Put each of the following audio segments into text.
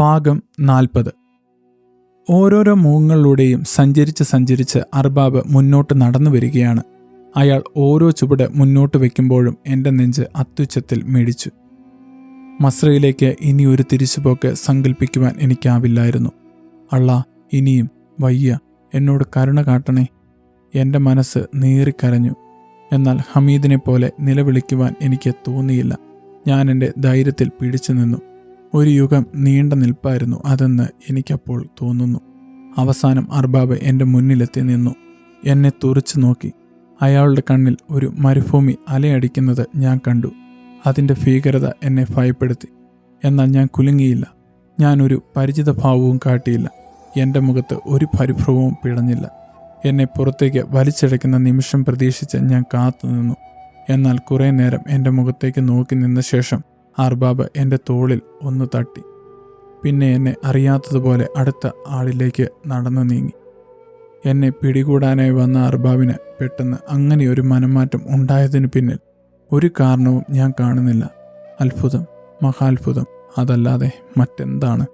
ഭാഗം 40. ഓരോരോ മുഖങ്ങളിലൂടെയും സഞ്ചരിച്ച് അർബാബ് മുന്നോട്ട് നടന്നു വരികയാണ്. അയാൾ ഓരോ ചുവട് മുന്നോട്ട് വയ്ക്കുമ്പോഴും എൻ്റെ നെഞ്ച് അത്യുച്ചത്തിൽ മിടിച്ചു. മസ്രയിലേക്ക് ഇനിയൊരു തിരിച്ചുപോക്ക് സങ്കല്പിക്കുവാൻ എനിക്കാവില്ലായിരുന്നു. അള്ളാ, ഇനിയും വയ്യ, എന്നോട് കരുണ കാട്ടണേ. എൻ്റെ മനസ്സ് നീറിക്കരഞ്ഞു. എന്നാൽ ഹമീദിനെ പോലെ നിലവിളിക്കുവാൻ എനിക്ക് തോന്നിയില്ല. ഞാൻ എൻ്റെ ധൈര്യത്തിൽ പിടിച്ചു നിന്നു. ഒരു യുഗം നീണ്ട നിൽപ്പായിരുന്നു അതെന്ന് എനിക്കപ്പോൾ തോന്നുന്നു. അവസാനം അർബാബ് എൻ്റെ മുന്നിലെത്തി നിന്നു. എന്നെ തുറിച്ചു നോക്കി. അയാളുടെ കണ്ണിൽ ഒരു മരുഭൂമി അലയടിക്കുന്നത് ഞാൻ കണ്ടു. അതിൻ്റെ ഭീകരത എന്നെ ഭയപ്പെടുത്തി. എന്നാൽ ഞാൻ കുലുങ്ങിയില്ല. ഞാനൊരു പരിചിതഭാവവും കാട്ടിയില്ല. എൻ്റെ മുഖത്ത് ഒരു പരിഭ്രമവും പിടഞ്ഞില്ല. എന്നെ പുറത്തേക്ക് വലിച്ചടയ്ക്കുന്ന നിമിഷം പ്രതീക്ഷിച്ച് ഞാൻ കാത്തുനിന്നു. എന്നാൽ കുറേ നേരം എൻ്റെ മുഖത്തേക്ക് നോക്കി നിന്ന ശേഷം അർബാബ് എൻ്റെ തോളിൽ ഒന്ന് തട്ടി. പിന്നെ എന്നെ അറിയാത്തതുപോലെ അടുത്ത ആളിലേക്ക് നടന്നു നീങ്ങി. എന്നെ പിടികൂടാനായി വന്ന അർബാബിന് പെട്ടെന്ന് അങ്ങനെയൊരു മനംമാറ്റം ഉണ്ടായതിനു പിന്നിൽ ഒരു കാരണവും ഞാൻ കാണുന്നില്ല. അത്ഭുതം, മഹാത്ഭുതം, അതല്ലാതെ മറ്റെന്താണ്?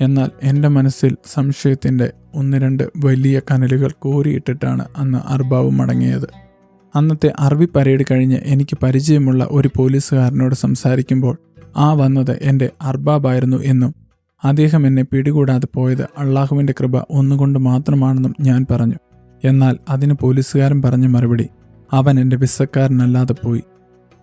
എന്നാൽ എൻ്റെ മനസ്സിൽ സംശയത്തിൻ്റെ 1-2 വലിയ കനലുകൾ കോരിയിട്ടിട്ടാണ് അന്ന് അർബാബ് മടങ്ങിയത്. അന്നത്തെ അറബി പരേഡ് കഴിഞ്ഞ് എനിക്ക് പരിചയമുള്ള ഒരു പോലീസുകാരനോട് സംസാരിക്കുമ്പോൾ ആ വന്നത് എൻ്റെ അർബാബായിരുന്നു എന്നും അദ്ദേഹം എന്നെ പിടികൂടാതെ പോയത് അള്ളാഹുവിൻ്റെ കൃപ ഒന്നുകൊണ്ട് മാത്രമാണെന്നും ഞാൻ പറഞ്ഞു. എന്നാൽ അതിന് പോലീസുകാരൻ പറഞ്ഞ മറുപടി, അവൻ എൻ്റെ വിസക്കാരനല്ലാതെ പോയി,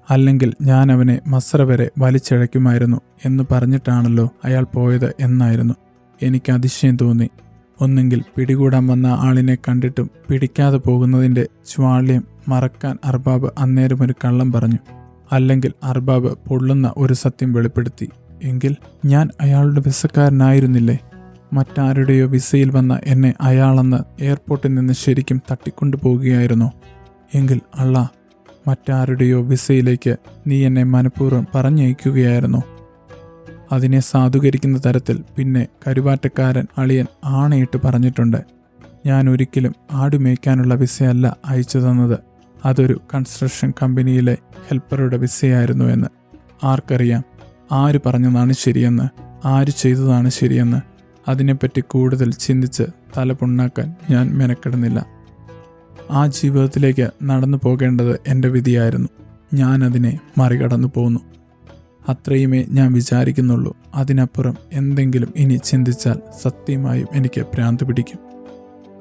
അല്ലെങ്കിൽ ഞാൻ അവനെ മസ്ര വരെ വലിച്ചിഴയ്ക്കുമായിരുന്നു എന്ന് പറഞ്ഞിട്ടാണല്ലോ അയാൾ പോയത് എന്നായിരുന്നു. എനിക്ക് അതിശയം തോന്നി. ഒന്നെങ്കിൽ പിടികൂടാൻ വന്ന ആളിനെ കണ്ടിട്ടും പിടിക്കാതെ പോകുന്നതിൻ്റെ ജ്വാല്യം മറക്കാൻ അർബാബ് അന്നേരം ഒരു കള്ളം പറഞ്ഞു, അല്ലെങ്കിൽ അർബാബ് പൊള്ളുന്ന ഒരു സത്യം വെളിപ്പെടുത്തി. എങ്കിൽ ഞാൻ അയാളുടെ വിസക്കാരനായിരുന്നില്ലേ? മറ്റാരുടെയോ വിസയിൽ വന്ന എന്നെ അയാളന്ന് എയർപോർട്ടിൽ നിന്ന് ശരിക്കും തട്ടിക്കൊണ്ടു പോകുകയായിരുന്നോ? എങ്കിൽ അള്ളാ, മറ്റാരുടെയോ വിസയിലേക്ക് നീ എന്നെ മനഃപൂർവ്വം പറഞ്ഞയക്കുകയായിരുന്നോ? അതിനെ സാധൂകരിക്കുന്ന തരത്തിൽ പിന്നെ കരുവാറ്റക്കാരൻ അളിയൻ ആണയിട്ട് പറഞ്ഞിട്ടുണ്ട്, ഞാൻ ഒരിക്കലും ആടുമേയ്ക്കാനുള്ള വിസയല്ല അയച്ചു തന്നത്, അതൊരു കൺസ്ട്രക്ഷൻ കമ്പനിയിലെ ഹെൽപ്പറുടെ വിസയായിരുന്നു എന്ന്. ആർക്കറിയാം ആര് പറഞ്ഞതാണ് ശരിയെന്ന്, ആര് ചെയ്തതാണ് ശരിയെന്ന്? അതിനെപ്പറ്റി കൂടുതൽ ചിന്തിച്ച് തല പുണ്ണാക്കാൻ ഞാൻ മെനക്കെടുന്നില്ല. ആ ജീവിതത്തിലേക്ക് നടന്നു പോകേണ്ടത് എൻ്റെ വിധിയായിരുന്നു. ഞാൻ അതിനെ മറികടന്നു പോന്നു. അത്രയുമേ ഞാൻ വിചാരിക്കുന്നുള്ളൂ. അതിനപ്പുറം എന്തെങ്കിലും ഇനി ചിന്തിച്ചാൽ സത്യമായും എനിക്ക് ഭ്രാന്ത് പിടിക്കും.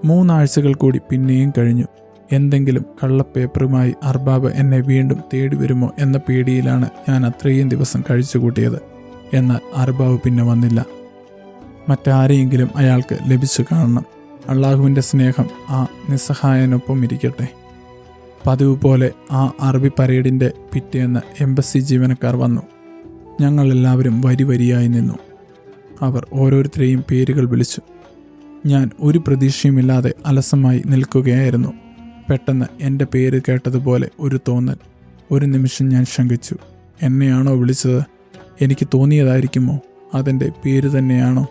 3 ആഴ്ചകൾ കൂടി പിന്നെയും കഴിഞ്ഞു. എന്തെങ്കിലും കള്ളപ്പേപ്പറുമായി അർബാബ് എന്നെ വീണ്ടും തേടി വരുമോ എന്ന പേടിയിലാണ് ഞാൻ അത്രയും ദിവസം കഴിച്ചുകൂട്ടിയത്. എന്നാൽ അർബാബ് പിന്നെ വന്നില്ല. മറ്റാരെയെങ്കിലും അയാൾക്ക് ലഭിച്ചു കാണണം. അള്ളാഹുവിൻ്റെ സ്നേഹം ആ നിസ്സഹായനൊപ്പം ഇരിക്കട്ടെ. പതിവ് പോലെ ആ അറബി പരേഡിൻ്റെ പിറ്റേന്ന് എംബസി ജീവനക്കാർ വന്നു. ഞങ്ങളെല്ലാവരും വരിയായി നിന്നു. അവർ ഓരോരുത്തരെയും പേരുകൾ വിളിച്ചു. ഞാൻ ഒരു പ്രതീക്ഷയുമില്ലാതെ അലസമായി നിൽക്കുകയായിരുന്നു. പെട്ടെന്ന് എൻ്റെ പേര് കേട്ടതുപോലെ ഒരു തോന്നൽ. ഒരു നിമിഷം ഞാൻ ശങ്കിച്ചു. എന്നെയാണോ വിളിച്ചത്? എനിക്ക് തോന്നിയതായിരിക്കുമോ? അതെൻ്റെ പേര് തന്നെയാണോ?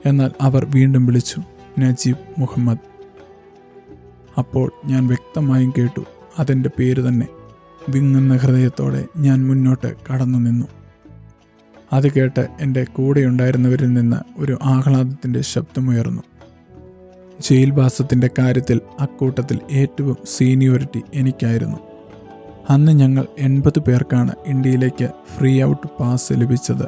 എന്നാൽ അവർ വീണ്ടും വിളിച്ചു, നജീബ് മുഹമ്മദ്. അപ്പോൾ ഞാൻ വ്യക്തമായും കേട്ടു, അതെൻ്റെ പേര് തന്നെ. വിങ്ങുന്ന ഹൃദയത്തോടെ ഞാൻ മുന്നോട്ട് കടന്നു നിന്നു. അത് കേട്ട് എൻ്റെ കൂടെയുണ്ടായിരുന്നവരിൽ നിന്ന് ഒരു ആഹ്ലാദത്തിൻ്റെ ശബ്ദമുയർന്നു. ജയിൽവാസത്തിൻ്റെ കാര്യത്തിൽ അക്കൂട്ടത്തിൽ ഏറ്റവും സീനിയോറിറ്റി എനിക്കായിരുന്നു. അന്ന് ഞങ്ങൾ 80 പേർക്കാണ് ഇന്ത്യയിലേക്ക് ഫ്രീ ഔട്ട് പാസ് ലഭിച്ചത്.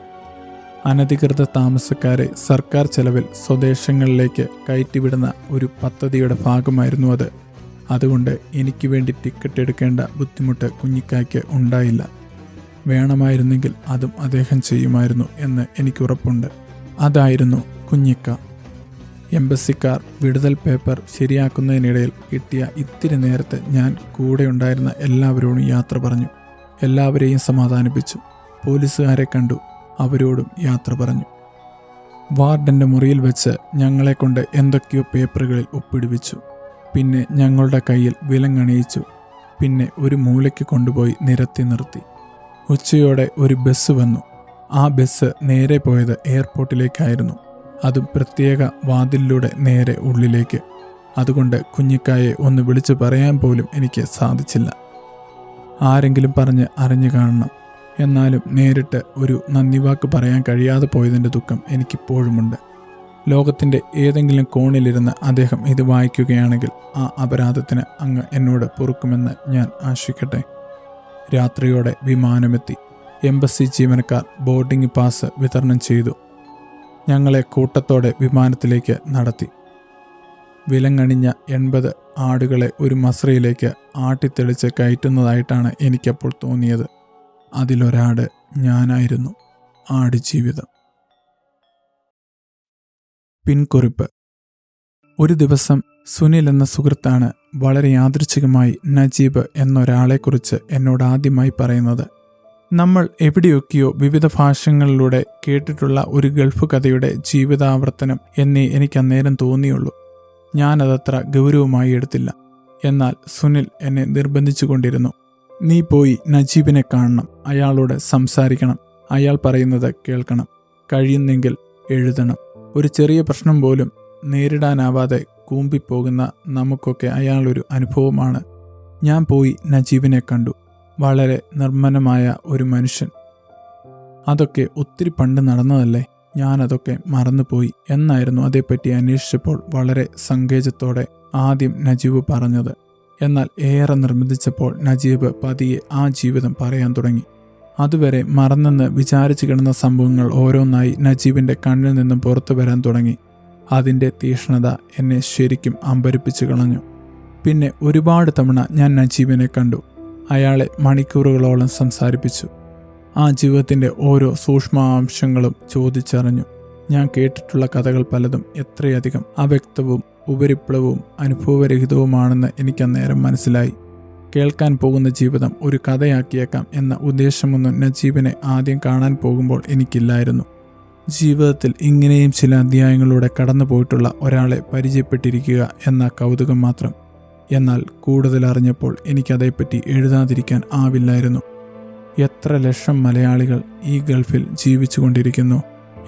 അനധികൃത താമസക്കാരെ സർക്കാർ ചെലവിൽ സ്വദേശങ്ങളിലേക്ക് കയറ്റിവിടുന്ന ഒരു പദ്ധതിയുടെ ഭാഗമായിരുന്നു അത്. അതുകൊണ്ട് എനിക്ക് വേണ്ടി ടിക്കറ്റ് എടുക്കേണ്ട ബുദ്ധിമുട്ട് കുഞ്ഞിക്കായ്ക്ക് ഉണ്ടായില്ല. വേണമായിരുന്നെങ്കിൽ അതും അദ്ദേഹം ചെയ്യുമായിരുന്നു എന്ന് എനിക്കുറപ്പുണ്ട്. അതായിരുന്നു കുഞ്ഞിക്ക. എംബസിക്കാർ വിടുതൽ പേപ്പർ ശരിയാക്കുന്നതിനിടയിൽ കിട്ടിയ ഇത്തിരി നേരത്തെ ഞാൻ കൂടെ ഉണ്ടായിരുന്ന എല്ലാവരോടും യാത്ര പറഞ്ഞു. എല്ലാവരെയും സമാധാനിപ്പിച്ചു. പോലീസുകാരെ കണ്ടു, അവരോടും യാത്ര പറഞ്ഞു. വാർഡൻ്റെ മുറിയിൽ വെച്ച് ഞങ്ങളെ കൊണ്ട് എന്തൊക്കെയോ പേപ്പറുകളിൽ ഒപ്പിടുവിച്ചു. പിന്നെ ഞങ്ങളുടെ കയ്യിൽ വിലങ്ങണിയിച്ചു. പിന്നെ ഒരു മൂലയ്ക്ക് കൊണ്ടുപോയി നിരത്തി നിർത്തി. ഉച്ചയോടെ ഒരു ബസ് വന്നു. ആ ബസ് നേരെ പോയത് എയർപോർട്ടിലേക്കായിരുന്നു. അതും പ്രത്യേക വാതിലിലൂടെ നേരെ ഉള്ളിലേക്ക്. അതുകൊണ്ട് കുഞ്ഞിക്കായെ ഒന്ന് വിളിച്ചു പറയാൻ പോലും എനിക്ക് സാധിച്ചില്ല. ആരെങ്കിലും പറഞ്ഞ് അറിഞ്ഞു കാണണം. എന്നാലും നേരിട്ട് ഒരു നന്ദി വാക്ക് പറയാൻ കഴിയാതെ പോയതിൻ്റെ ദുഃഖം എനിക്കിപ്പോഴുമുണ്ട്. ലോകത്തിൻ്റെ ഏതെങ്കിലും കോണിലിരുന്ന് അദ്ദേഹം ഇത് വായിക്കുകയാണെങ്കിൽ ആ അപരാധത്തിന് അങ്ങ് എന്നോട് പൊറുക്കുമെന്ന് ഞാൻ ആശിക്കട്ടെ. രാത്രിയോടെ വിമാനമെത്തി. എംബസി ജീവനക്കാർ ബോർഡിംഗ് പാസ് വിതരണം ചെയ്തു. ഞങ്ങളെ കൂട്ടത്തോടെ വിമാനത്തിലേക്ക് നടത്തി. വിലങ്ങണിഞ്ഞ 80 ആടുകളെ ഒരു മസ്രയിലേക്ക് ആട്ടിത്തെളിച്ച് കയറ്റുന്നതായിട്ടാണ് എനിക്കപ്പോൾ തോന്നിയത്. അതിലൊരാട് ഞാനായിരുന്നു. ആടുജീവിതം. പിൻകുറിപ്പ്: ഒരു ദിവസം സുനിൽ എന്ന സുഹൃത്താണ് വളരെ യാദൃച്ഛികമായി നജീബ് എന്നൊരാളെക്കുറിച്ച് എന്നോട് ആദ്യമായി പറയുന്നത്. നമ്മൾ എവിടെയൊക്കെയോ വിവിധ ഭാഷകളിലൂടെ കേട്ടിട്ടുള്ള ഒരു ഗൾഫ് കഥയുടെ ജീവിതാവർത്തനം എന്നേ എനിക്കന്നേരം തോന്നിയുള്ളൂ. ഞാനതത്ര ഗൗരവമായി എടുത്തില്ല. എന്നാൽ സുനിൽ എന്നെ നിർബന്ധിച്ചുകൊണ്ടിരുന്നു. നീ പോയി നജീബിനെ കാണണം, അയാളോട് സംസാരിക്കണം, അയാൾ പറയുന്നത് കേൾക്കണം, കഴിയുന്നെങ്കിൽ എഴുതണം. ഒരു ചെറിയ പ്രശ്നം പോലും നേരിടാനാവാതെ കൂമ്പിപ്പോകുന്ന നമുക്കൊക്കെ അയാളൊരു അനുഭവമാണ്. ഞാൻ പോയി നജീബിനെ കണ്ടു. വളരെ നിർമ്മലമായ ഒരു മനുഷ്യൻ. അതൊക്കെ ഒത്തിരി പണ്ട് നടന്നതല്ലേ, ഞാനതൊക്കെ മറന്നുപോയി എന്നായിരുന്നു അതേപ്പറ്റി അന്വേഷിച്ചപ്പോൾ വളരെ സങ്കേചത്തോടെ ആദ്യം നജീബ് പറഞ്ഞത്. എന്നാൽ ഏറെ നിർബന്ധിച്ചപ്പോൾ നജീബ് പതിയെ ആ ജീവിതം പറയാൻ തുടങ്ങി. അതുവരെ മറന്നെന്ന് വിചാരിച്ചു കിടന്ന സംഭവങ്ങൾ ഓരോന്നായി നജീബിൻ്റെ കണ്ണിൽ നിന്നും പുറത്തു വരാൻ തുടങ്ങി. അതിൻ്റെ തീക്ഷ്ണത എന്നെ ശരിക്കും അമ്പരിപ്പിച്ചു കളഞ്ഞു. പിന്നെ ഒരുപാട് തവണ ഞാൻ നജീബിനെ കണ്ടു. അയാളെ മണിക്കൂറുകളോളം സംസാരിപ്പിച്ചു. ആ ജീവിതത്തിൻ്റെ ഓരോ സൂക്ഷ്മാംശങ്ങളും ചോദിച്ചറിഞ്ഞു. ഞാൻ കേട്ടിട്ടുള്ള കഥകൾ പലതും എത്രയധികം അവ്യക്തവും ഉപരിപ്ലവവും അനുഭവരഹിതവുമാണെന്ന് എനിക്കന്നേരം മനസ്സിലായി. കേൾക്കാൻ പോകുന്ന ജീവിതം ഒരു കഥയാക്കിയേക്കാം എന്ന ഉദ്ദേശമൊന്നും നജീബിനെ ആദ്യം കാണാൻ പോകുമ്പോൾ എനിക്കില്ലായിരുന്നു. ജീവിതത്തിൽ ഇങ്ങനെയും ചില അധ്യായങ്ങളിലൂടെ കടന്നു പോയിട്ടുള്ള ഒരാളെ പരിചയപ്പെട്ടിരിക്കുക എന്ന കൗതുകം മാത്രം. എന്നാൽ കൂടുതൽ അറിഞ്ഞപ്പോൾ എനിക്കതേപ്പറ്റി എഴുതാതിരിക്കാൻ ആവില്ലായിരുന്നു. എത്ര ലക്ഷം മലയാളികൾ ഈ ഗൾഫിൽ ജീവിച്ചു കൊണ്ടിരിക്കുന്നു.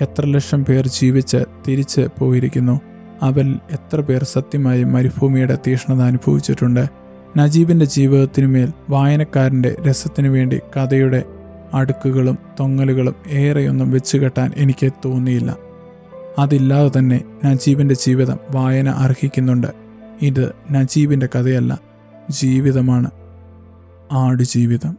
എത്ര ലക്ഷം പേർ ജീവിച്ച് തിരിച്ച് പോയിരിക്കുന്നു. അവരിൽ എത്ര പേർ സത്യമായി മരുഭൂമിയുടെ തീക്ഷ്ണത അനുഭവിച്ചിട്ടുണ്ട്. നജീബിൻ്റെ ജീവിതത്തിനുമേൽ വായനക്കാരൻ്റെ രസത്തിനു വേണ്ടി കഥയുടെ അടുക്കുകളും തൊങ്ങലുകളും ഏറെയൊന്നും വെച്ചുകെട്ടാൻ എനിക്ക് തോന്നിയില്ല. അതില്ലാതെ തന്നെ നജീബിൻ്റെ ജീവിതം വായന അർഹിക്കുന്നുണ്ട്. ഇത് നജീബിൻ്റെ കഥയല്ല, ജീവിതമാണ്. ആടുജീവിതം.